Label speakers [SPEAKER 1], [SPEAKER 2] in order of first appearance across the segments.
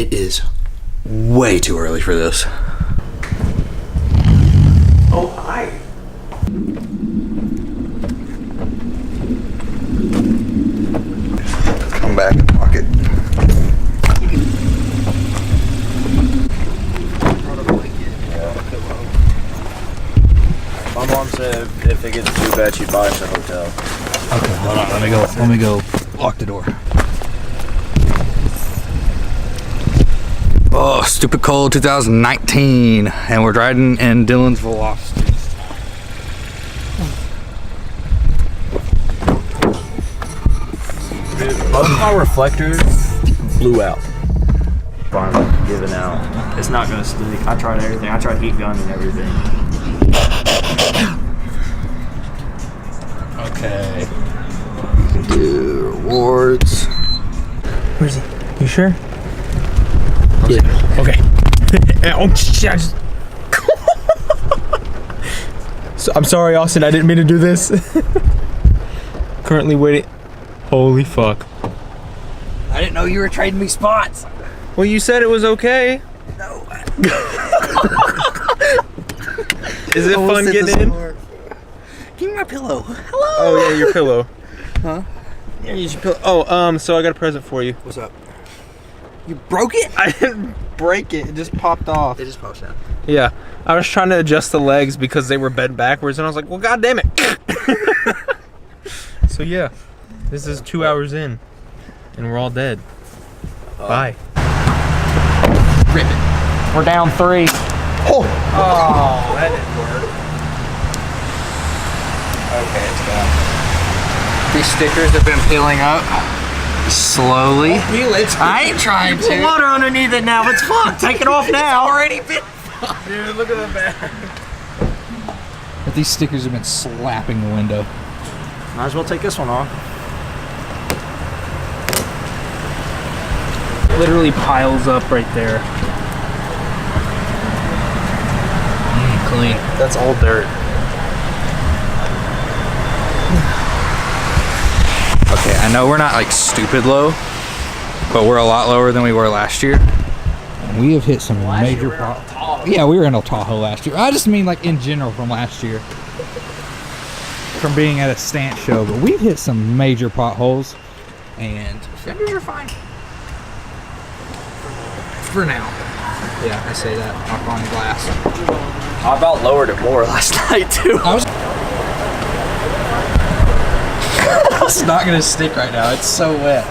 [SPEAKER 1] It is way too early for this.
[SPEAKER 2] Oh, hi.
[SPEAKER 1] Come back and lock it.
[SPEAKER 2] My mom said if it gets too bad, she'd buy us a hotel.
[SPEAKER 1] Okay, hold on. Let me go lock the door. Oh, Stoopidcold 2019, and we're driving in Dylan's Velocity.
[SPEAKER 2] Dude, both my reflectors blew out. Finally giving out. It's not gonna stick. I tried everything. I tried heat gun and everything.
[SPEAKER 1] Okay. Do rewards.
[SPEAKER 3] Where's he? You sure?
[SPEAKER 1] Yeah.
[SPEAKER 3] Okay. Oh shit! So, I'm sorry, Austin. I didn't mean to do this. Currently waiting. Holy fuck!
[SPEAKER 1] I didn't know you were trading me spots.
[SPEAKER 3] Well, you said it was okay.
[SPEAKER 1] No.
[SPEAKER 3] Is it fun getting in?
[SPEAKER 1] Give me my pillow. Hello.
[SPEAKER 3] Oh yeah, your pillow.
[SPEAKER 1] Huh?
[SPEAKER 3] Yeah, use your pillow. Oh, so I got a present for you.
[SPEAKER 1] What's up? You broke it?
[SPEAKER 3] I didn't break it. It just popped off.
[SPEAKER 1] It just popped out.
[SPEAKER 3] Yeah, I was trying to adjust the legs because they were bent backwards, and I was like, "Well, god damn it!" So yeah, this is 2 hours in, and we're all dead. Bye.
[SPEAKER 1] Rip it.
[SPEAKER 2] We're down 3.
[SPEAKER 3] Oh, that didn't work.
[SPEAKER 1] Okay, it's gone. These stickers have been peeling up slowly.
[SPEAKER 3] Peel it.
[SPEAKER 1] I ain't trying
[SPEAKER 2] Put
[SPEAKER 1] to.
[SPEAKER 2] water underneath it now. It's fun. Take it off now.
[SPEAKER 1] Already been.
[SPEAKER 3] Dude, look at the back.
[SPEAKER 1] But these stickers have been slapping the window.
[SPEAKER 2] Might as well take this one off.
[SPEAKER 3] Literally piles up right there.
[SPEAKER 1] Clean.
[SPEAKER 3] That's all dirt.
[SPEAKER 1] Okay, I know we're not like stupid low, but we're a lot lower than we were last year. We have hit some major problems. Yeah, we were in El Tahoe last year. I just mean like in general from last year. From being at a stunt show, but we've hit some major potholes, and fenders are fine. For now. Yeah, I say that. Knock on glass.
[SPEAKER 2] I about lowered it more last night too.
[SPEAKER 1] It's not gonna stick right now. It's so wet.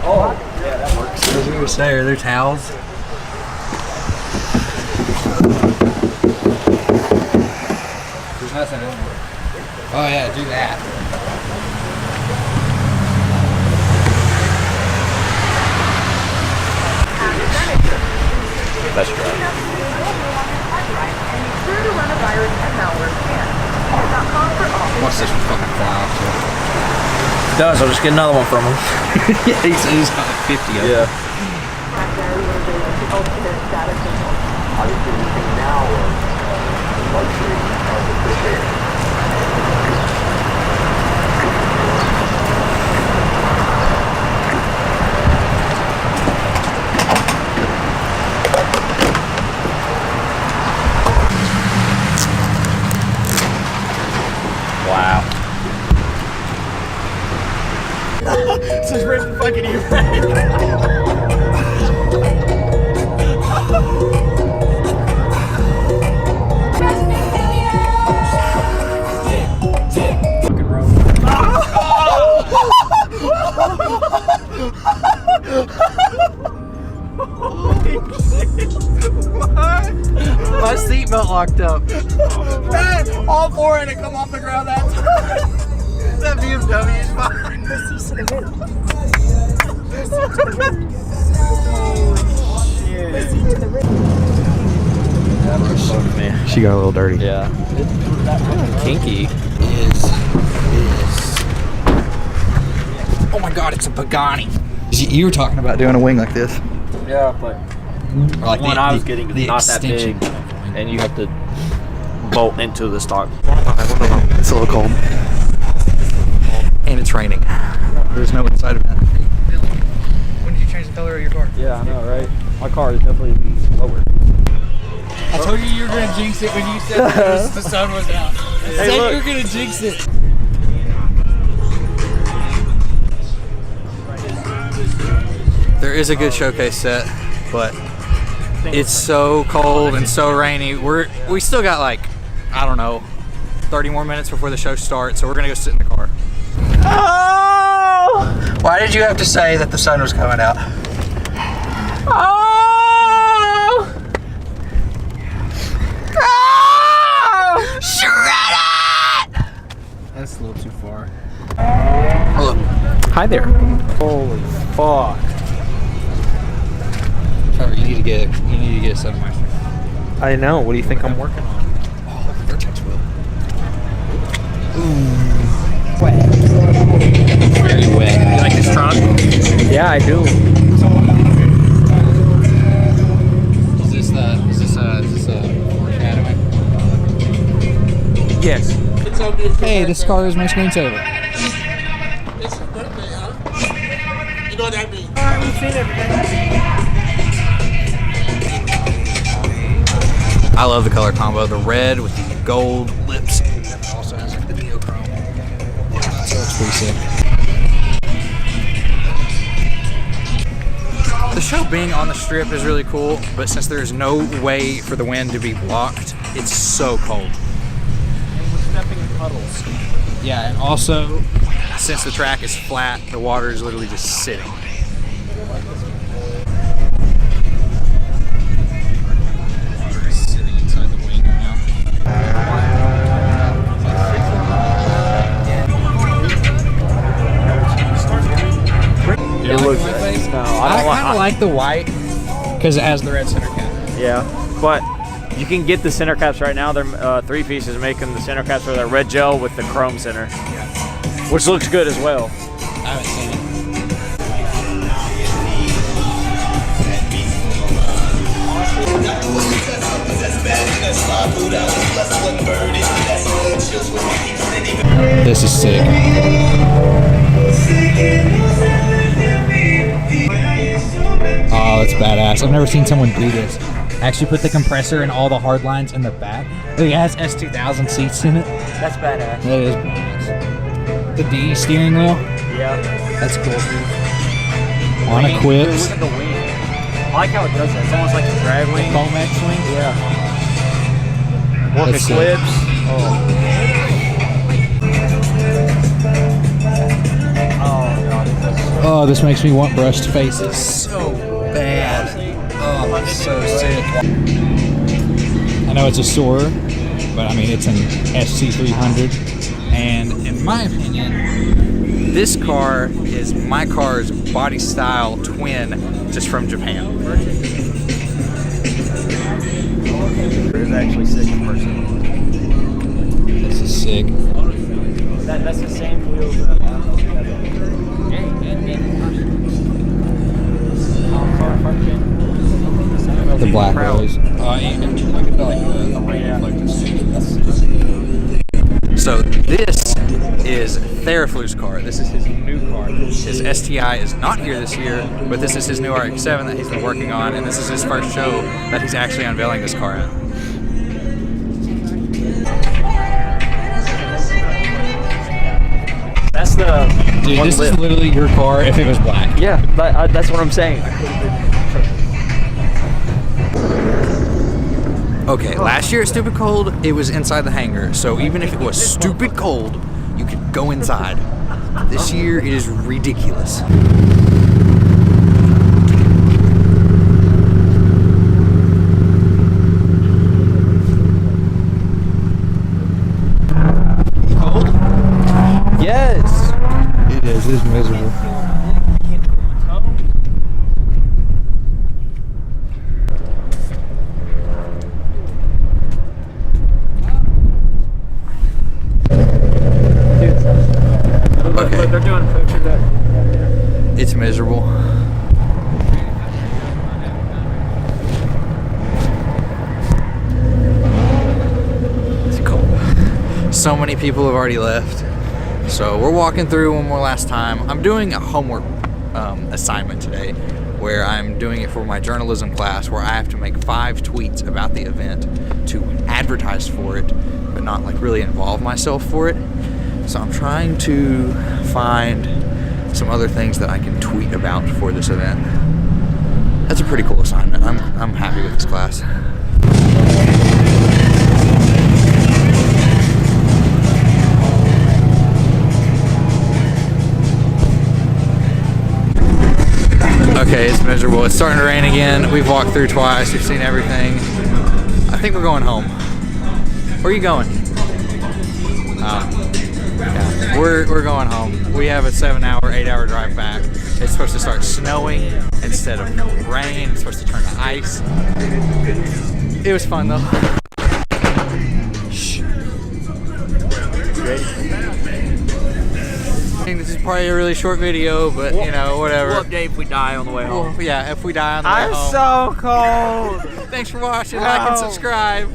[SPEAKER 2] Oh, yeah, that works.
[SPEAKER 1] I was gonna say, are there towels? There's nothing in there. Oh yeah, do that.
[SPEAKER 2] That's right.
[SPEAKER 1] Watch this one fucking fly off too.
[SPEAKER 2] Does. I'll just get another one from him.
[SPEAKER 1] Yeah, he's got like 50 of them.
[SPEAKER 2] Yeah. Wow.
[SPEAKER 3] This is really fucking you.
[SPEAKER 1] My seatbelt locked up.
[SPEAKER 3] Man, all 4 in it come off the ground that time. That BMW is fine.
[SPEAKER 2] That was so to me.
[SPEAKER 1] She got a little dirty.
[SPEAKER 2] Yeah. It's kinky.
[SPEAKER 1] Oh my god, it's a Pagani. You were talking about doing a wing like this.
[SPEAKER 2] Yeah, but
[SPEAKER 1] Or like
[SPEAKER 2] the one I was getting is not that big, and you have to bolt into the stock.
[SPEAKER 1] It's a little cold. And it's raining. There's no inside event. When did you change the color of your car.
[SPEAKER 2] Yeah, I know, right? My car is definitely lower.
[SPEAKER 1] I told you were gonna jinx it when you said the sun was out. I said you were gonna jinx it. There is a good showcase set, but it's so cold and so rainy. We still got like, I don't know, 30 more minutes before the show starts, so we're gonna go sit in the car.
[SPEAKER 3] Oh! Why did you have to say that the sun was coming out? Oh! Oh! Shred it!
[SPEAKER 1] That's a little too far.
[SPEAKER 3] Hello.
[SPEAKER 2] Hi there. Holy fuck.
[SPEAKER 1] Trevor, you need to get a Sunmeister.
[SPEAKER 2] I know. What do you think I'm working on?
[SPEAKER 1] Oh, look at Vertex wheel.
[SPEAKER 3] Wet.
[SPEAKER 1] Very wet. You like this trunk?
[SPEAKER 2] Yeah, I do.
[SPEAKER 1] Is this foreshadowing?
[SPEAKER 2] Yes.
[SPEAKER 1] Hey, this car is my screensaver.
[SPEAKER 4] It's his birthday, huh? You know what that means?
[SPEAKER 2] We've seen everything.
[SPEAKER 1] I love the color combo. The red with the gold lips. And it also has like the neochrome. So it's pretty sick. The show being on the strip is really cool, but since there's no way for the wind to be blocked, it's so cold.
[SPEAKER 2] And we're stepping in puddles.
[SPEAKER 1] Yeah, and also, since the track is flat, the water is literally just sitting. Water is sitting inside the wing now.
[SPEAKER 2] It looks. No,
[SPEAKER 1] I kind of like the white because it has the red center cap.
[SPEAKER 2] Yeah, but you can get the center caps right now. They're 3 pieces making the center caps for that red gel with the chrome center, which looks good as well.
[SPEAKER 1] I haven't seen it. This is sick. Oh, that's badass. I've never seen someone do this. Actually put the compressor in all the hard lines in the back. It has S2000 seats in it.
[SPEAKER 2] That's badass.
[SPEAKER 1] That is badass. The D steering wheel.
[SPEAKER 2] Yeah.
[SPEAKER 1] That's cool, dude. On
[SPEAKER 2] Wing.
[SPEAKER 1] equips.
[SPEAKER 2] Dude, look at the wing. I like how it does that. It's almost like a drag wing.
[SPEAKER 1] Comex wing.
[SPEAKER 2] Yeah. Work
[SPEAKER 1] That's sick.
[SPEAKER 2] eclipse.
[SPEAKER 1] Oh, this makes me want brushed faces so bad. Oh, it's so sick. I know it's a Soarer, but I mean, it's an SC300. And in my opinion, this car is my car's body style twin just from Japan.
[SPEAKER 2] It's actually sick in person.
[SPEAKER 1] This is sick.
[SPEAKER 2] That's the same wheels that I have.
[SPEAKER 1] The black rose. So this is Theraflu's car. This is his new car. His STI is not here this year, but this is his new RX-7 that he's been working on, and this is his first show that he's actually unveiling this car at.
[SPEAKER 2] That's the
[SPEAKER 1] Dude, this is literally your car if it was black.
[SPEAKER 2] Yeah, that's what I'm saying.
[SPEAKER 1] Okay, last year at Stoopidcold, it was inside the hangar, so even if it was stupid cold, you could go inside. This year, it is ridiculous. Cold?
[SPEAKER 2] Yes.
[SPEAKER 1] It is. It's miserable. Okay.
[SPEAKER 2] They're doing a picture that.
[SPEAKER 1] It's miserable. It's cold. So many people have already left. So we're walking through one more last time. I'm doing a homework assignment today. where I'm doing it for my journalism class, where I have to make 5 tweets about the event to advertise for it, but not like really involve myself for it. So I'm trying to find some other things that I can tweet about for this event. That's a pretty cool assignment. I'm happy with this class. Okay, it's miserable. It's starting to rain again. We've walked through twice. We've seen everything. I think we're going home. Where are you going? Yeah, we're going home. We have a 7-hour, 8-hour drive back. It's supposed to start snowing instead of rain. It's supposed to turn to ice. It was fun though. Shh. This is probably a really short video, but you know, whatever.
[SPEAKER 2] We'll update if we die on the way home.
[SPEAKER 1] Well, yeah, if we die on the way home.
[SPEAKER 2] I'm so cold.
[SPEAKER 1] Thanks for watching. Like and subscribe.